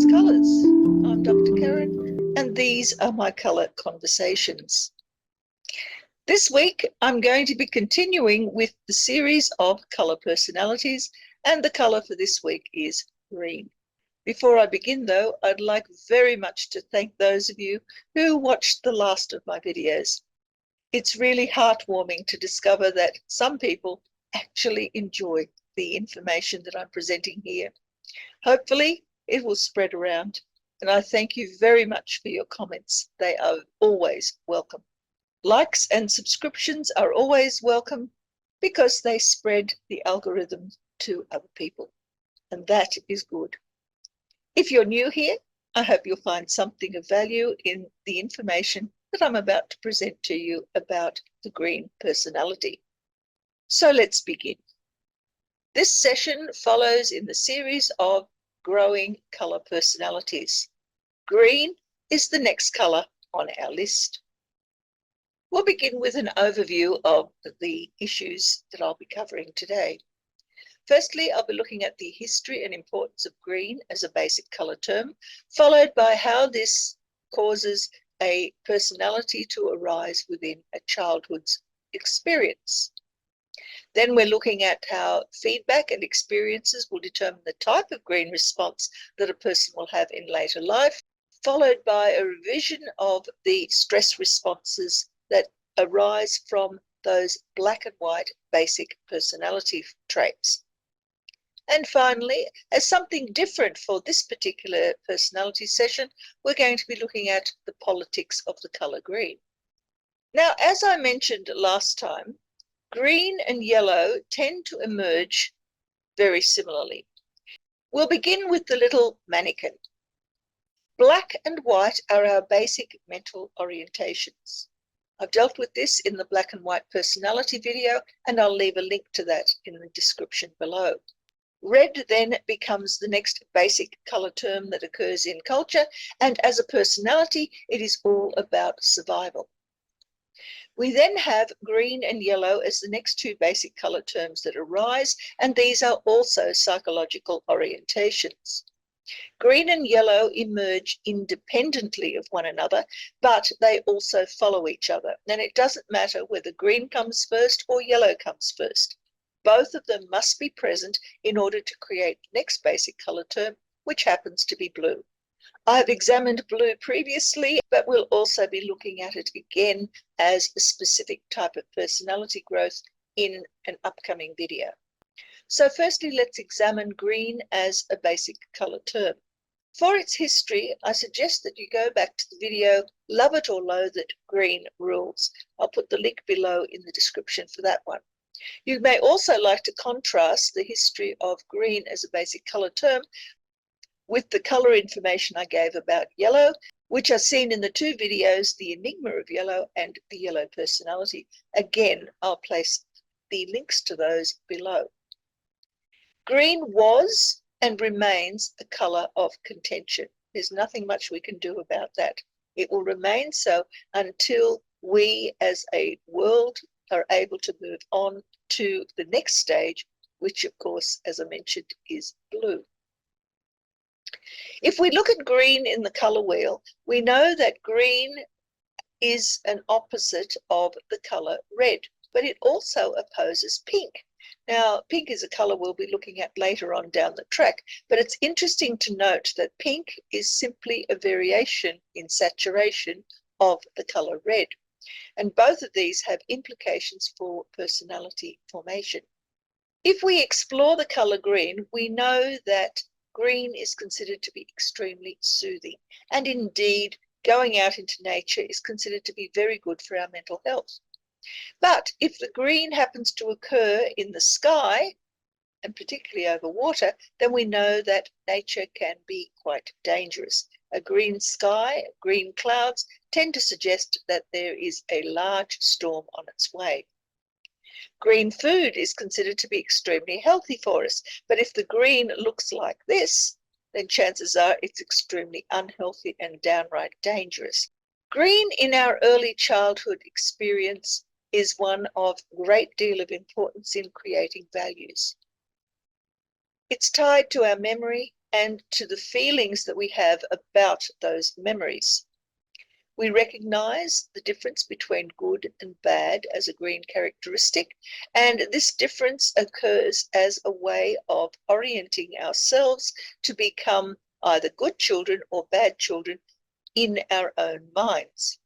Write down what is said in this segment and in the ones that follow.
Colours. I'm Dr. Karen, and these are my colour conversations. This week, I'm going to be continuing with the series of colour personalities, and the colour for this week is green. Before I begin, though, I'd like very much to thank those of you who watched the last of my videos. It's really heartwarming to discover that some people actually enjoy the information that I'm presenting here. Hopefully, it will spread around, and I thank you very much for your comments. They are always welcome. Likes and subscriptions are always welcome because they spread the algorithm to other people, and that is good. If you're new here, I hope you'll find something of value in the information that I'm about to present to you about the green personality. So let's begin. This session follows in the series of growing colour personalities. Green is the next colour on our list. We'll begin with an overview of the issues that I'll be covering today. Firstly, I'll be looking at the history and importance of green as a basic colour term, followed by how this causes a personality to arise within a childhood's experience. Then we're looking at how feedback and experiences will determine the type of green response that a person will have in later life, followed by a revision of the stress responses that arise from those black and white basic personality traits. And finally, as something different for this particular personality session, we're going to be looking at the politics of the colour green. Now, as I mentioned last time, green and yellow tend to emerge very similarly. We'll begin with the little mannequin. Black and white are our basic mental orientations. I've dealt with this in the black and white personality video, and I'll leave a link to that in the description below. Red then becomes the next basic colour term that occurs in culture, and as a personality, it is all about survival. We then have green and yellow as the next two basic colour terms that arise, and these are also psychological orientations. Green and yellow emerge independently of one another, but they also follow each other. And it doesn't matter whether green comes first or yellow comes first. Both of them must be present in order to create the next basic colour term, which happens to be blue. I have examined blue previously, but we'll also be looking at it again as a specific type of personality growth in an upcoming video. So firstly, let's examine green as a basic colour term. For its history, I suggest that you go back to the video, Love It or Loathe It, Green Rules. I'll put the link below in the description for that one. You may also like to contrast the history of green as a basic colour term with the colour information I gave about yellow, which are seen in the two videos, The Enigma of Yellow and The Yellow Personality. Again, I'll place the links to those below. Green was and remains a colour of contention. There's nothing much we can do about that. It will remain so until we as a world are able to move on to the next stage, which of course, as I mentioned, is blue. If we look at green in the colour wheel, we know that green is an opposite of the colour red, but it also opposes pink. Now, pink is a colour we'll be looking at later on down the track, but it's interesting to note that pink is simply a variation in saturation of the colour red. And both of these have implications for personality formation. If we explore the colour green, we know that green is considered to be extremely soothing. And indeed, going out into nature is considered to be very good for our mental health. But if the green happens to occur in the sky, and particularly over water, then we know that nature can be quite dangerous. A green sky, green clouds tend to suggest that there is a large storm on its way. Green food is considered to be extremely healthy for us, but if the green looks like this, then chances are it's extremely unhealthy and downright dangerous. Green in our early childhood experience is one of great deal of importance in creating values. It's tied to our memory and to the feelings that we have about those memories. We recognize the difference between good and bad as a green characteristic, and this difference occurs as a way of orienting ourselves to become either good children or bad children in our own minds.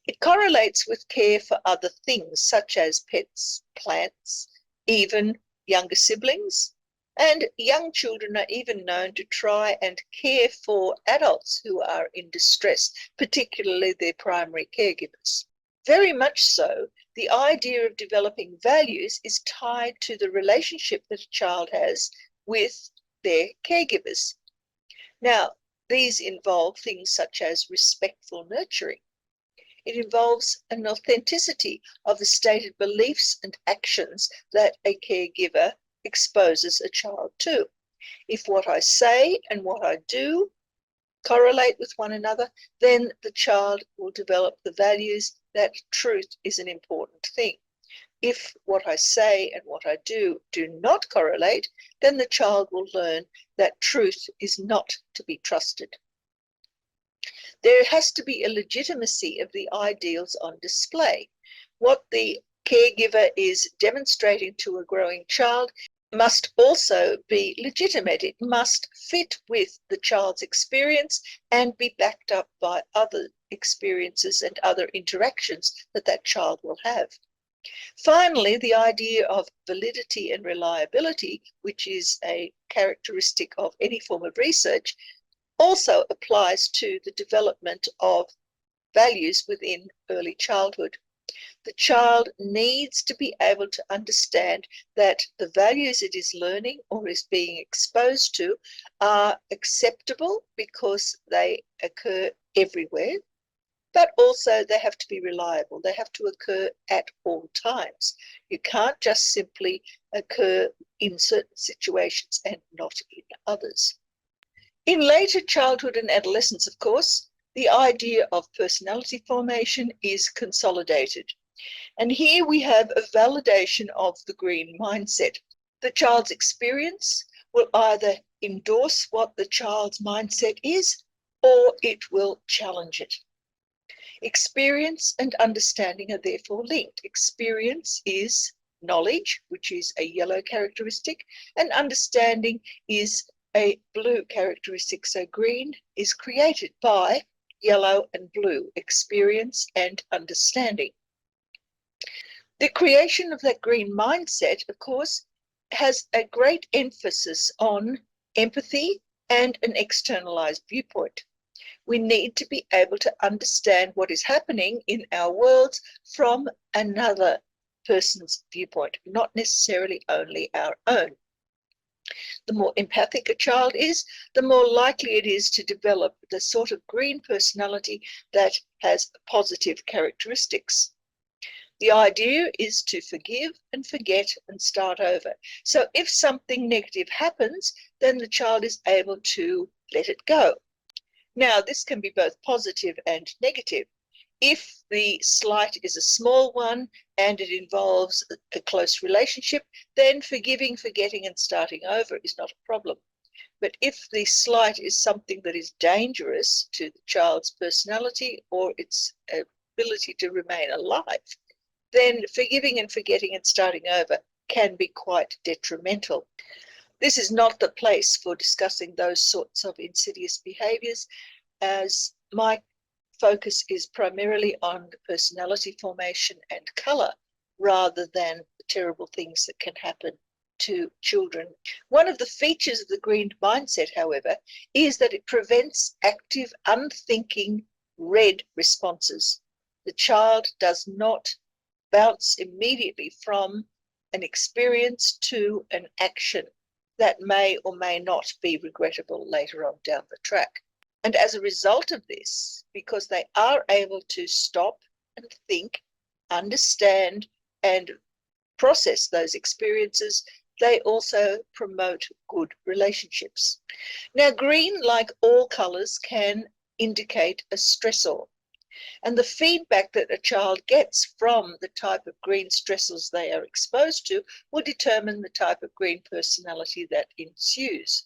It correlates with care for other things such as pets, plants, even younger siblings, and young children are even known to try and care for adults who are in distress, particularly their primary caregivers. Very much so, the idea of developing values is tied to the relationship that a child has with their caregivers. Now, these involve things such as respectful nurturing. It involves an authenticity of the stated beliefs and actions that a caregiver exposes a child to. If what I say and what I do correlate with one another, then the child will develop the values that truth is an important thing. If what I say and what I do not correlate, then the child will learn that truth is not to be trusted. There has to be a legitimacy of the ideals on display. What the caregiver is demonstrating to a growing child must also be legitimate. It must fit with the child's experience and be backed up by other experiences and other interactions that that child will have. Finally, the idea of validity and reliability, which is a characteristic of any form of research, also applies to the development of values within early childhood. The child needs to be able to understand that the values it is learning or is being exposed to are acceptable because they occur everywhere, but also they have to be reliable. They have to occur at all times. You can't just simply occur in certain situations and not in others. In later childhood and adolescence, of course, the idea of personality formation is consolidated. And here we have a validation of the green mindset. The child's experience will either endorse what the child's mindset is, or it will challenge it. Experience and understanding are therefore linked. Experience is knowledge, which is a yellow characteristic, and understanding is a blue characteristic. So green is created by yellow and blue, experience and understanding. The creation of that green mindset, of course, has a great emphasis on empathy and an externalized viewpoint. We need to be able to understand what is happening in our worlds from another person's viewpoint, not necessarily only our own. The more empathic a child is, the more likely it is to develop the sort of green personality that has positive characteristics. The idea is to forgive and forget and start over. So if something negative happens, then the child is able to let it go. Now, this can be both positive and negative. If the slight is a small one and it involves a close relationship, then forgiving, forgetting, and starting over is not a problem. But if the slight is something that is dangerous to the child's personality or its ability to remain alive, then forgiving and forgetting and starting over can be quite detrimental. This is not the place for discussing those sorts of insidious behaviors, as my focus is primarily on personality formation and color rather than the terrible things that can happen to children. One of the features of the green mindset, however, is that it prevents active, unthinking red responses. The child does not bounce immediately from an experience to an action that may or may not be regrettable later on down the track. And as a result of this, because they are able to stop and think, understand, and process those experiences, they also promote good relationships. Now, green, like all colors, can indicate a stressor. And the feedback that a child gets from the type of green stressors they are exposed to will determine the type of green personality that ensues.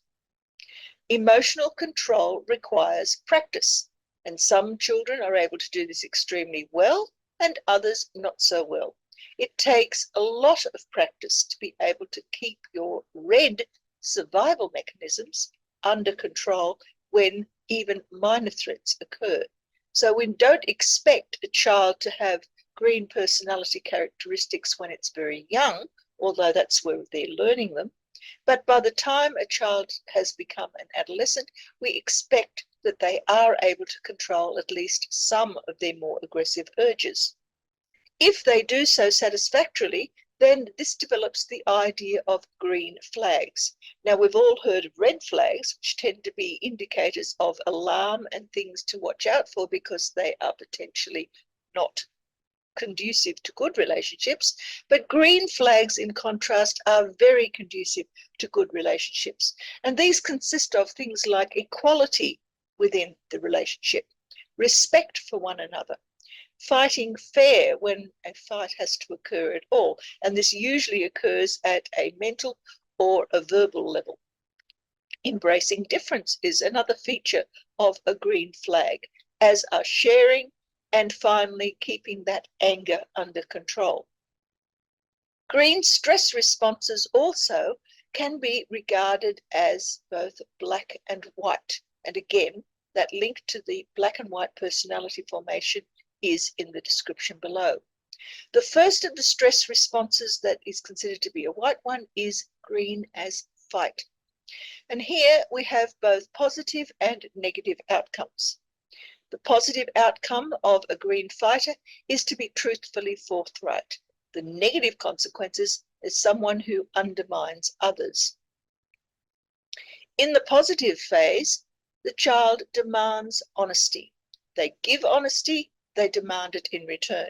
Emotional control requires practice, and some children are able to do this extremely well and others not so well. It takes a lot of practice to be able to keep your red survival mechanisms under control when even minor threats occur. So we don't expect a child to have green personality characteristics when it's very young, although that's where they're learning them. But by the time a child has become an adolescent, we expect that they are able to control at least some of their more aggressive urges. If they do so satisfactorily, then this develops the idea of green flags. Now, we've all heard of red flags, which tend to be indicators of alarm and things to watch out for because they are potentially not conducive to good relationships, but green flags, in contrast, are very conducive to good relationships. And these consist of things like equality within the relationship, respect for one another, fighting fair when a fight has to occur at all, and this usually occurs at a mental or a verbal level. Embracing difference is another feature of a green flag, as are sharing, and finally keeping that anger under control. Green stress responses also can be regarded as both black and white. And again, that link to the black and white personality formation is in the description below. The first of the stress responses that is considered to be a white one is green as fight. And here we have both positive and negative outcomes. The positive outcome of a green fighter is to be truthfully forthright. The negative consequences is someone who undermines others. In the positive phase, the child demands honesty. They give honesty, they demand it in return.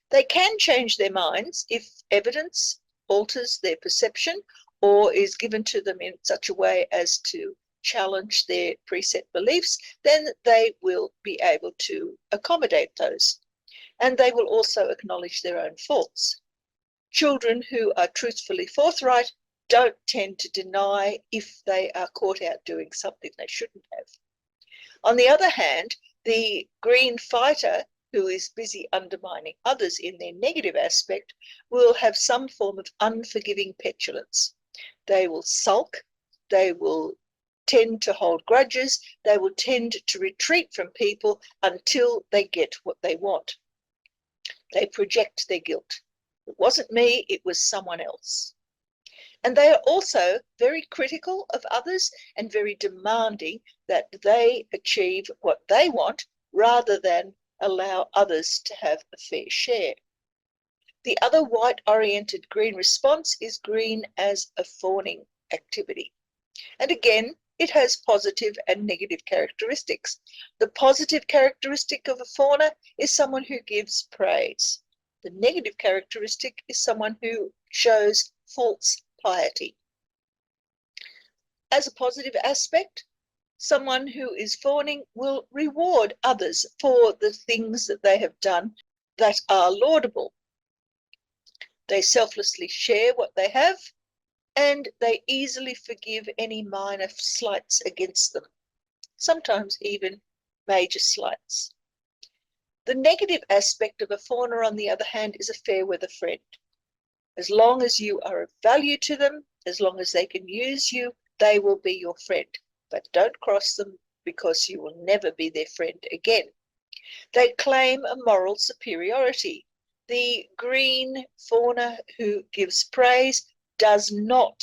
They can change their minds if evidence alters their perception or is given to them in such a way as to challenge their preset beliefs, then they will be able to accommodate those. And they will also acknowledge their own faults. Children who are truthfully forthright don't tend to deny if they are caught out doing something they shouldn't have. On the other hand, the green fighter, who is busy undermining others in their negative aspect, will have some form of unforgiving petulance. They will sulk, they will tend to hold grudges, they will tend to retreat from people until they get what they want. They project their guilt. It wasn't me, it was someone else. And they are also very critical of others and very demanding that they achieve what they want rather than allow others to have a fair share. The other white-oriented green response is green as a fawning activity. And again, it has positive and negative characteristics. The positive characteristic of a fawner is someone who gives praise. The negative characteristic is someone who shows false piety. As a positive aspect, someone who is fawning will reward others for the things that they have done that are laudable. They selflessly share what they have, and they easily forgive any minor slights against them, sometimes even major slights. The negative aspect of a fawner, on the other hand, is a fair weather friend. As long as you are of value to them, as long as they can use you, they will be your friend. But don't cross them because you will never be their friend again. They claim a moral superiority. The green fawner who gives praise does not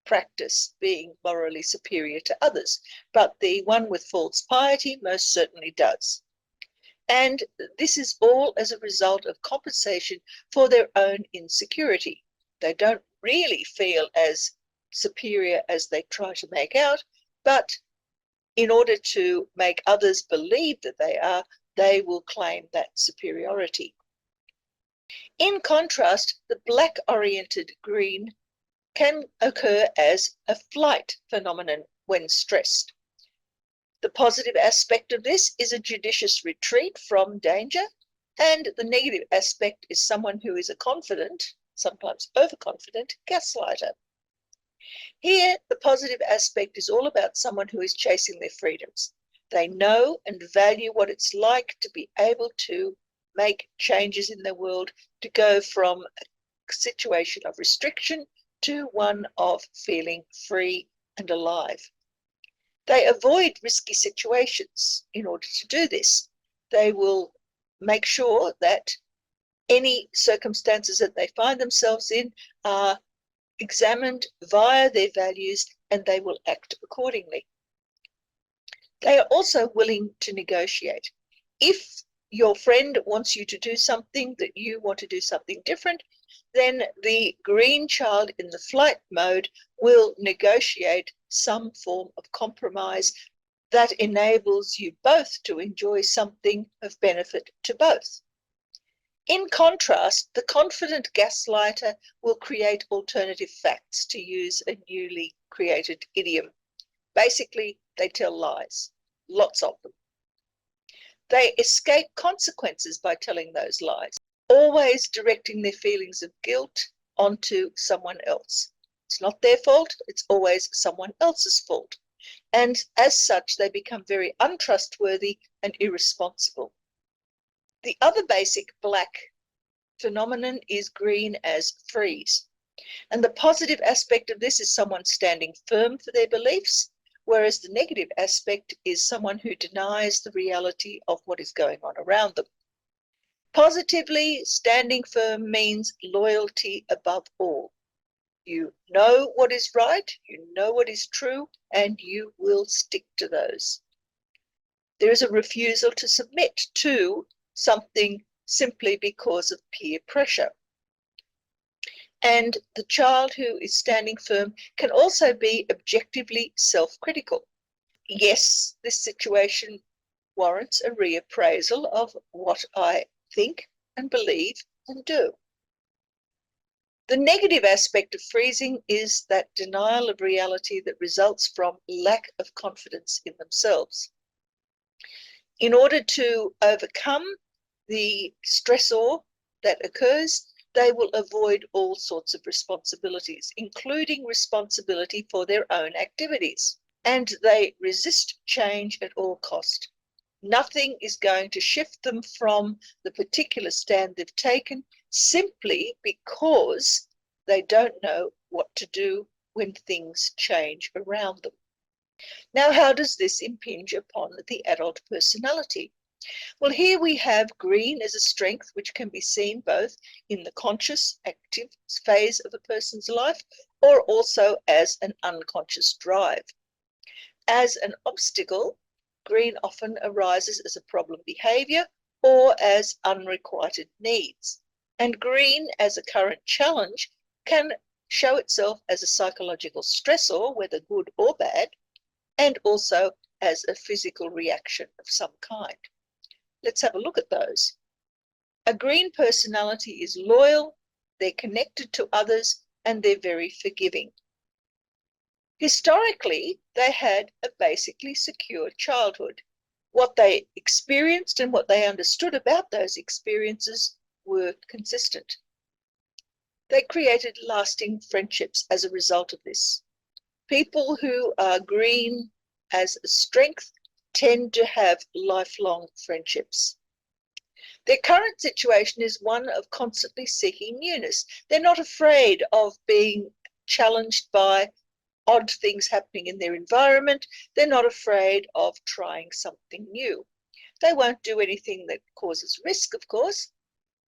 practice being morally superior to others, but the one with false piety most certainly does. And this is all as a result of compensation for their own insecurity. They don't really feel as superior as they try to make out, but in order to make others believe that they are, they will claim that superiority. In contrast, the black-oriented green can occur as a flight phenomenon when stressed. The positive aspect of this is a judicious retreat from danger, and the negative aspect is someone who is a confident, sometimes overconfident, gaslighter. Here, the positive aspect is all about someone who is chasing their freedoms. They know and value what it's like to be able to make changes in their world, to go from a situation of restriction to one of feeling free and alive. They avoid risky situations in order to do this. They will make sure that any circumstances that they find themselves in are examined via their values, and they will act accordingly. They are also willing to negotiate. If your friend wants you to do something that you want to do something different, then the green child in the flight mode will negotiate some form of compromise that enables you both to enjoy something of benefit to both. In contrast, the confident gaslighter will create alternative facts, to use a newly created idiom. Basically, they tell lies, lots of them. They escape consequences by telling those lies, always directing their feelings of guilt onto someone else. It's not their fault, it's always someone else's fault. And as such, they become very untrustworthy and irresponsible. The other basic black phenomenon is green as freeze. And the positive aspect of this is someone standing firm for their beliefs, whereas the negative aspect is someone who denies the reality of what is going on around them. Positively, standing firm means loyalty above all. You know what is right, you know what is true, and you will stick to those. There is a refusal to submit to something simply because of peer pressure. And the child who is standing firm can also be objectively self-critical. Yes, this situation warrants a reappraisal of what I think and believe and do. The negative aspect of freezing is that denial of reality that results from lack of confidence in themselves. In order to overcome the stressor that occurs, they will avoid all sorts of responsibilities, including responsibility for their own activities. And they resist change at all cost. Nothing is going to shift them from the particular stand they've taken simply because they don't know what to do when things change around them. Now, how does this impinge upon the adult personality? Well, here we have green as a strength, which can be seen both in the conscious, active phase of a person's life, or also as an unconscious drive. As an obstacle, green often arises as a problem behavior or as unrequited needs. And green as a current challenge can show itself as a psychological stressor, whether good or bad, and also as a physical reaction of some kind. Let's have a look at those. A green personality is loyal, they're connected to others, and they're very forgiving. Historically, they had a basically secure childhood. What they experienced and what they understood about those experiences were consistent. They created lasting friendships as a result of this. People who are green as a strength tend to have lifelong friendships. Their current situation is one of constantly seeking newness. They're not afraid of being challenged by odd things happening in their environment. They're not afraid of trying something new. They won't do anything that causes risk, of course,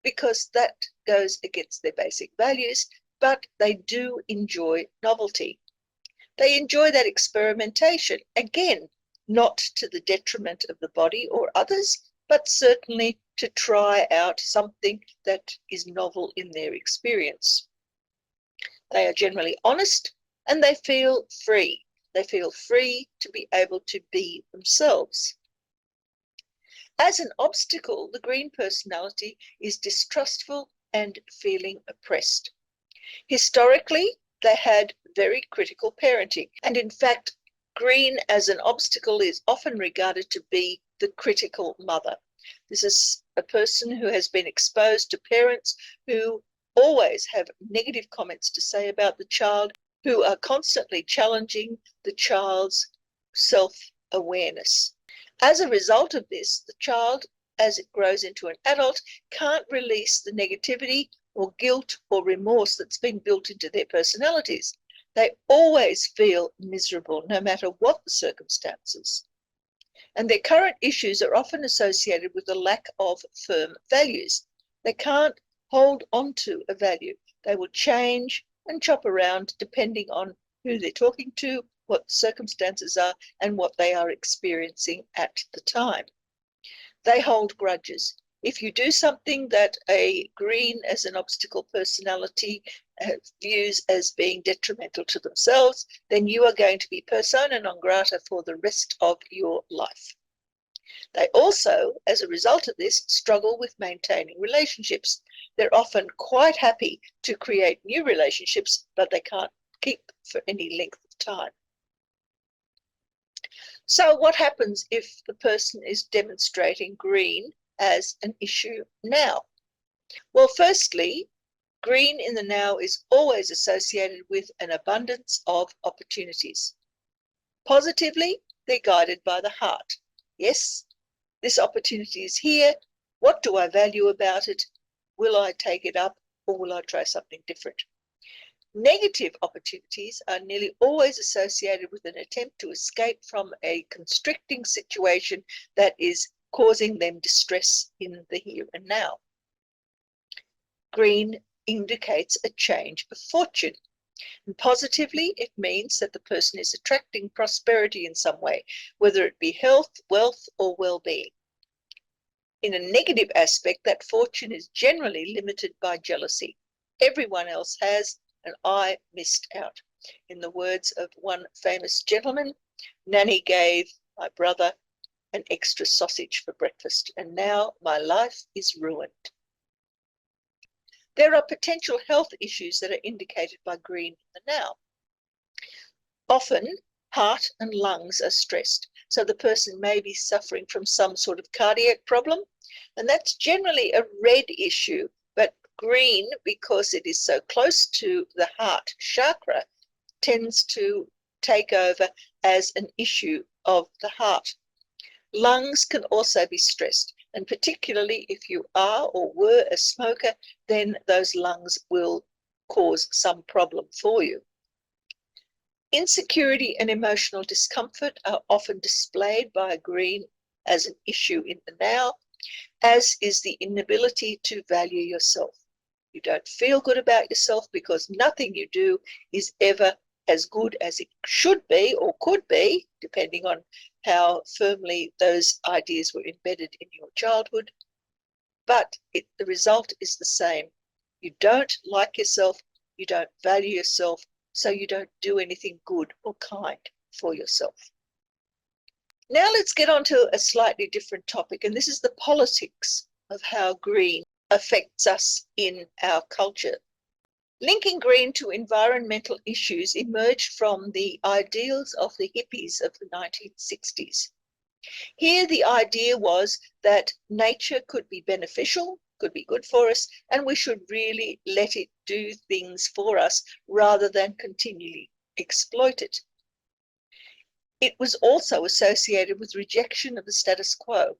because that goes against their basic values, but they do enjoy novelty. They enjoy that experimentation, again, not to the detriment of the body or others, but certainly to try out something that is novel in their experience. They are generally honest and they feel free. They feel free to be able to be themselves. As an obstacle, the green personality is distrustful and feeling oppressed. Historically, they had very critical parenting, and in fact, green as an obstacle is often regarded to be the critical mother. This is a person who has been exposed to parents who always have negative comments to say about the child, who are constantly challenging the child's self-awareness. As a result of this, the child, as it grows into an adult, can't release the negativity or guilt or remorse that's been built into their personalities. They always feel miserable, no matter what the circumstances. And their current issues are often associated with a lack of firm values. They can't hold on to a value. They will change and chop around depending on who they're talking to, what the circumstances are, and what they are experiencing at the time. They hold grudges. If you do something that a green as an obstacle personality views as being detrimental to themselves, then you are going to be persona non grata for the rest of your life. They also, as a result of this, struggle with maintaining relationships. They're often quite happy to create new relationships, but they can't keep for any length of time. So what happens if the person is demonstrating green as an issue now? Well, firstly, green in the now is always associated with an abundance of opportunities. Positively, they're guided by the heart. Yes, this opportunity is here. What do I value about it? Will I take it up, or will I try something different? Negative opportunities are nearly always associated with an attempt to escape from a constricting situation that is causing them distress in the here and now. Green indicates a change of fortune. And positively, it means that the person is attracting prosperity in some way, whether it be health, wealth, or well-being. In a negative aspect, that fortune is generally limited by jealousy. Everyone else has, and I missed out. In the words of one famous gentleman, Nanny gave my brother an extra sausage for breakfast, and now my life is ruined. There are potential health issues that are indicated by green in the now. Often, heart and lungs are stressed, so the person may be suffering from some sort of cardiac problem, and that's generally a red issue, but green, because it is so close to the heart chakra, tends to take over as an issue of the heart. Lungs can also be stressed, and particularly if you are or were a smoker, then those lungs will cause some problem for you. Insecurity and emotional discomfort are often displayed by a green as an issue in the now, as is the inability to value yourself. You don't feel good about yourself because nothing you do is ever as good as it should be or could be, depending on how firmly those ideas were embedded in your childhood. But the result is the same. You don't like yourself, you don't value yourself, so you don't do anything good or kind for yourself. Now let's get on to a slightly different topic, and this is the politics of how green affects us in our culture. Linking green to environmental issues emerged from the ideals of the hippies of the 1960s. Here the idea was that nature could be beneficial, could be good for us, and we should really let it do things for us rather than continually exploit it. It was also associated with rejection of the status quo,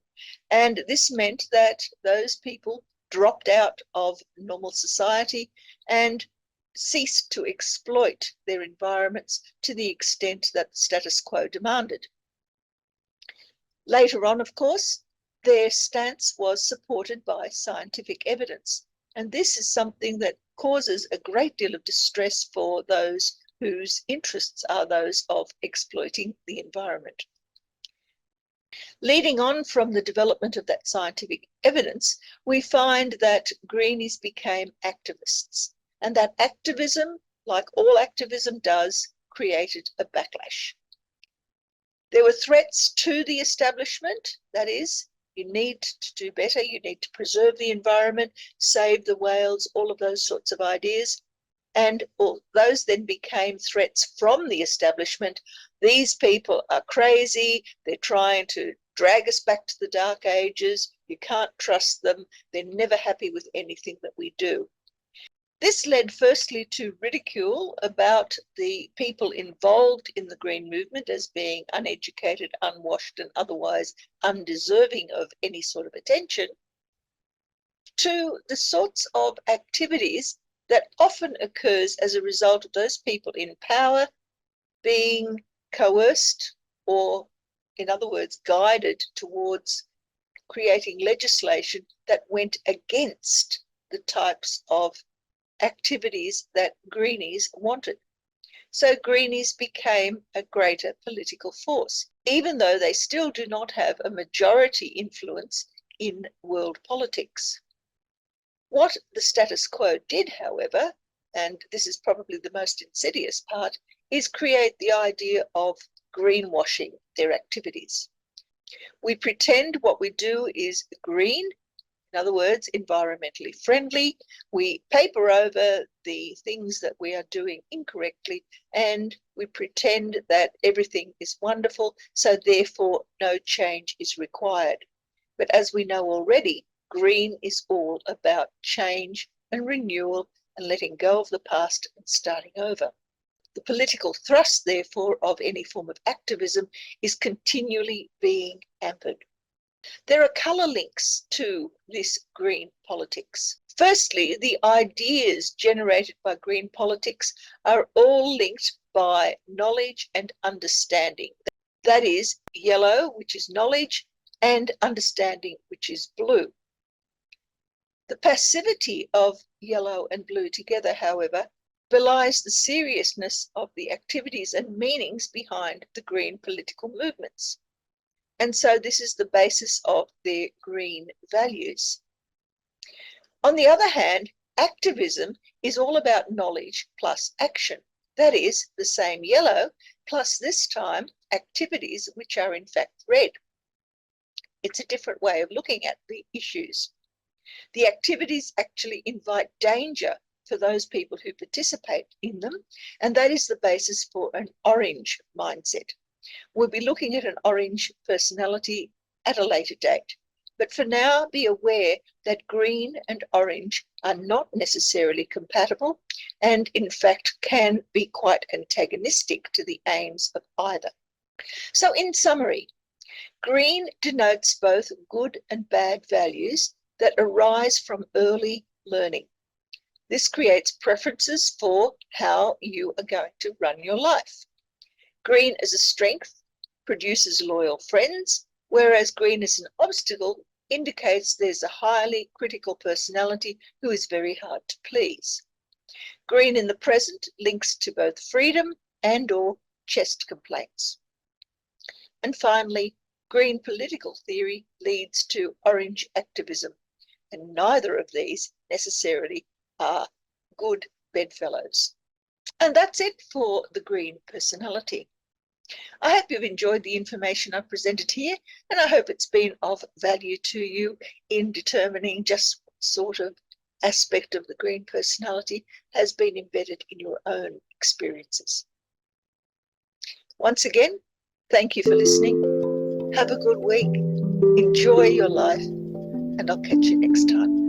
and this meant that those people dropped out of normal society and ceased to exploit their environments to the extent that the status quo demanded. Later on, of course, their stance was supported by scientific evidence, and this is something that causes a great deal of distress for those whose interests are those of exploiting the environment. Leading on from the development of that scientific evidence, we find that greenies became activists, and that activism, like all activism does, created a backlash. There were threats to the establishment, that is, you need to do better, you need to preserve the environment, save the whales, all of those sorts of ideas. And those then became threats from the establishment. These people are crazy, they're trying to drag us back to the dark ages, you can't trust them, they're never happy with anything that we do. This led firstly to ridicule about the people involved in the green movement as being uneducated, unwashed, and otherwise undeserving of any sort of attention, to the sorts of activities that often occurs as a result of those people in power being coerced or, in other words, guided towards creating legislation that went against the types of activities that Greenies wanted. So Greenies became a greater political force, even though they still do not have a majority influence in world politics. What the status quo did, however, and this is probably the most insidious part, is create the idea of greenwashing their activities. We pretend what we do is green, in other words, environmentally friendly. We paper over the things that we are doing incorrectly, and we pretend that everything is wonderful, so therefore no change is required. But as we know already, green is all about change and renewal and letting go of the past and starting over. The political thrust, therefore, of any form of activism is continually being hampered. There are colour links to this green politics. Firstly, the ideas generated by green politics are all linked by knowledge and understanding. That is, yellow, which is knowledge, and understanding, which is blue. The passivity of yellow and blue together, however, belies the seriousness of the activities and meanings behind the green political movements. And so this is the basis of their green values. On the other hand, activism is all about knowledge plus action. That is the same yellow plus this time activities which are in fact red. It's a different way of looking at the issues. The activities actually invite danger for those people who participate in them, and that is the basis for an orange mindset. We'll be looking at an orange personality at a later date. But for now, be aware that green and orange are not necessarily compatible and, in fact, can be quite antagonistic to the aims of either. So, in summary, green denotes both good and bad values that arise from early learning. This creates preferences for how you are going to run your life. Green as a strength produces loyal friends, whereas green as an obstacle indicates there's a highly critical personality who is very hard to please. Green in the present links to both freedom and/or chest complaints. And finally, green political theory leads to orange activism, and neither of these necessarily are good bedfellows. And that's it for the green personality. I hope you've enjoyed the information I've presented here, and I hope it's been of value to you in determining just what sort of aspect of the green personality has been embedded in your own experiences. Once again, thank you for listening. Have a good week. Enjoy your life, and I'll catch you next time.